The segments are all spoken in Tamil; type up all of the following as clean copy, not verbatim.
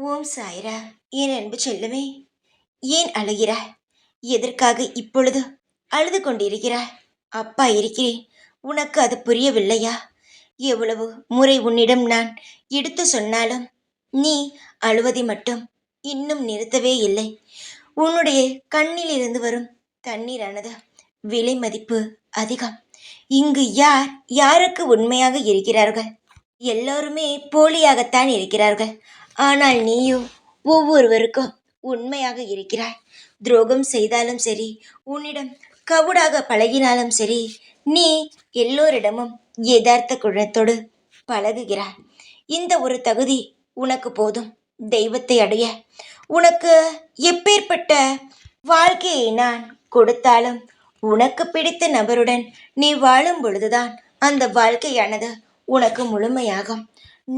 ஓம் சாய்ரா. என் அன்பு செல்லுமே, ஏன் அழுகிறாய்? எதற்காக இப்பொழுது அழுது கொண்டிருக்கிறாய்? அப்பா இருக்கிறேன், உனக்கு அது புரியவில்லையா? எவ்வளவு முறை உன்னிடம் நான் எடுத்து சொன்னாலும் நீ அழுவதை மட்டும் இன்னும் நிறுத்தவே இல்லை. உன்னுடைய கண்ணில் இருந்து வரும் தண்ணீரானது விலை மதிப்பு அதிகம். இங்கு யார் யாருக்கு உண்மையாக இருக்கிறார்கள்? எல்லோருமே போலியாகத்தான் இருக்கிறார்கள். ஆனால் நீயோ ஒவ்வொருவருக்கும் உண்மையாக இருக்கிறாய். துரோகம் செய்தாலும் சரி, உன்னிடம் கவுடாக பழகினாலும் சரி, நீ எல்லோரிடமும் யதார்த்த குணத்தோடு பழகுகிறாய். இந்த ஒரு தகுதி உனக்கு போதும் தெய்வத்தை அடைய. உனக்கு எப்பேற்பட்ட வாழ்க்கையை நான் கொடுத்தாலும் உனக்கு பிடித்த நபருடன் நீ வாழும் பொழுதுதான் அந்த வாழ்க்கையானது உனக்கு முழுமையாகும்.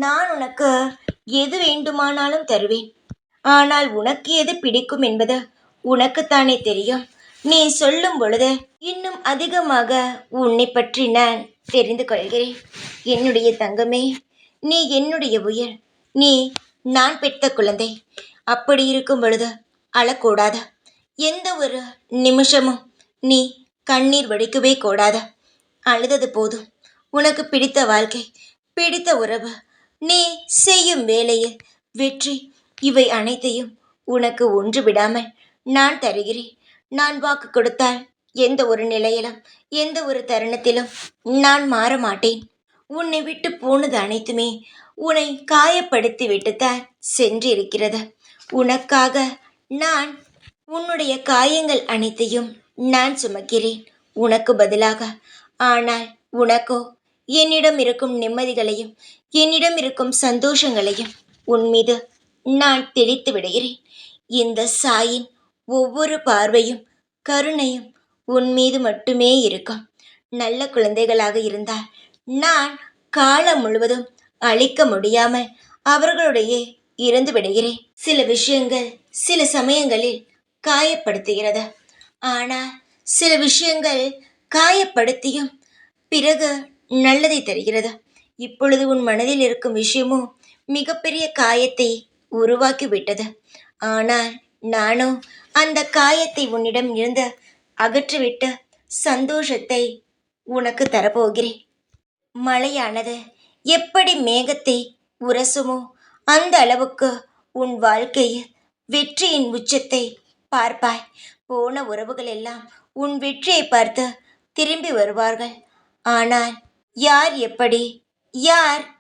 நான் உனக்கு எது வேண்டுமானாலும் தருவேன். ஆனால் உனக்கு எது பிடிக்கும் என்பது உனக்குத்தானே தெரியும். நீ சொல்லும் பொழுது இன்னும் அதிகமாக உன்னை பற்றி நான் தெரிந்து கொள்கிறேன். என்னுடைய தங்கமே, நீ என்னுடைய உயிர். நீ நான் பெற்ற குழந்தை. அப்படி இருக்கும் பொழுது அழக்கூடாது. எந்த ஒரு நிமிஷமும் நீ கண்ணீர் வடிக்கவே கூடாது. அழுதது போதும். உனக்கு பிடித்த வாழ்க்கை, பிடித்த உறவு, நீ செய்யும் வேலையில் வெற்றி, இவை அனைத்தையும் உனக்கு ஒன்று விடாமல் நான் தருகிறேன். நான் வாக்கு கொடுத்தால் எந்த ஒரு நிலையிலும் எந்த ஒரு தருணத்திலும் நான் மாற மாட்டேன். உன்னை விட்டு போனது அனைத்துமே உன்னை காயப்படுத்தி விட்டுத்தான் சென்றிருக்கிறது. உனக்காக நான் உன்னுடைய காயங்கள் அனைத்தையும் நான் சுமக்கிறேன் உனக்கு பதிலாக. ஆனால் உனக்கோ என்னிடம் இருக்கும் நிம்மதிகளையும் என்னிடம் இருக்கும் சந்தோஷங்களையும் உன் மீது நான் தெளித்து விடுகிறேன். இந்த சாயின் ஒவ்வொரு பார்வையும் கருணையும் உன் மீது மட்டுமே இருக்கும். நல்ல குழந்தைகளாக இருந்தால் நான் காலம் முழுவதும் அழிக்க முடியாமல் அவர்களுடைய இறந்து விடுகிறேன். சில விஷயங்கள் சில சமயங்களில் காயப்படுத்துகிறது. ஆனால் சில விஷயங்கள் காயப்படுத்தியும் பிறகு நல்லதை தருகிறது. இப்பொழுது உன் மனதில் இருக்கும் விஷயமும் மிகப்பெரிய காயத்தை உருவாக்கி விட்டது. ஆனால் நானோ அந்த காயத்தை உன்னிடம் இருந்து அகற்றிவிட்டு சந்தோஷத்தை உனக்கு தரப்போகிறேன். மழையானது எப்படி மேகத்தை உரசுமோ அந்த அளவுக்கு உன் வாழ்க்கையில் வெற்றியின் உச்சத்தை பார்ப்பாய். போன உறவுகள் எல்லாம் உன் வெற்றியை பார்த்து திரும்பி வருவார்கள். ஆனால் யார்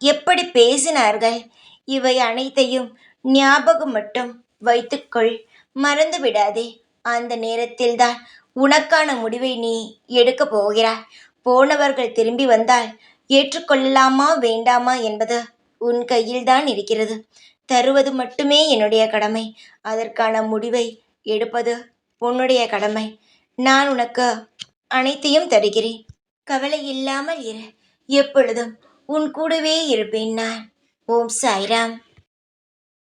எப்படி பேசினார்கள், இவை அனைத்தையும் ஞாபகம் மட்டும் வைத்துக்கொள். மறந்து விடாதே. அந்த நேரத்தில்தான் உனக்கான முடிவை நீ எடுக்கப் போகிறாய். போனவர்கள் திரும்பி வந்தால் ஏற்றுக்கொள்ளலாமா வேண்டாமா என்பது உன் கையில்தான் இருக்கிறது. தருவது மட்டுமே என்னுடைய கடமை. அதற்கான முடிவை எடுப்பது உன்னுடைய கடமை. நான் உனக்கு அனைத்தையும் தருகிறேன். கவலை இல்லாமல் இரு. எப்பொழுதும் உன் கூடவே இருப்பேன் நான். ஓம் சாய்ராம்.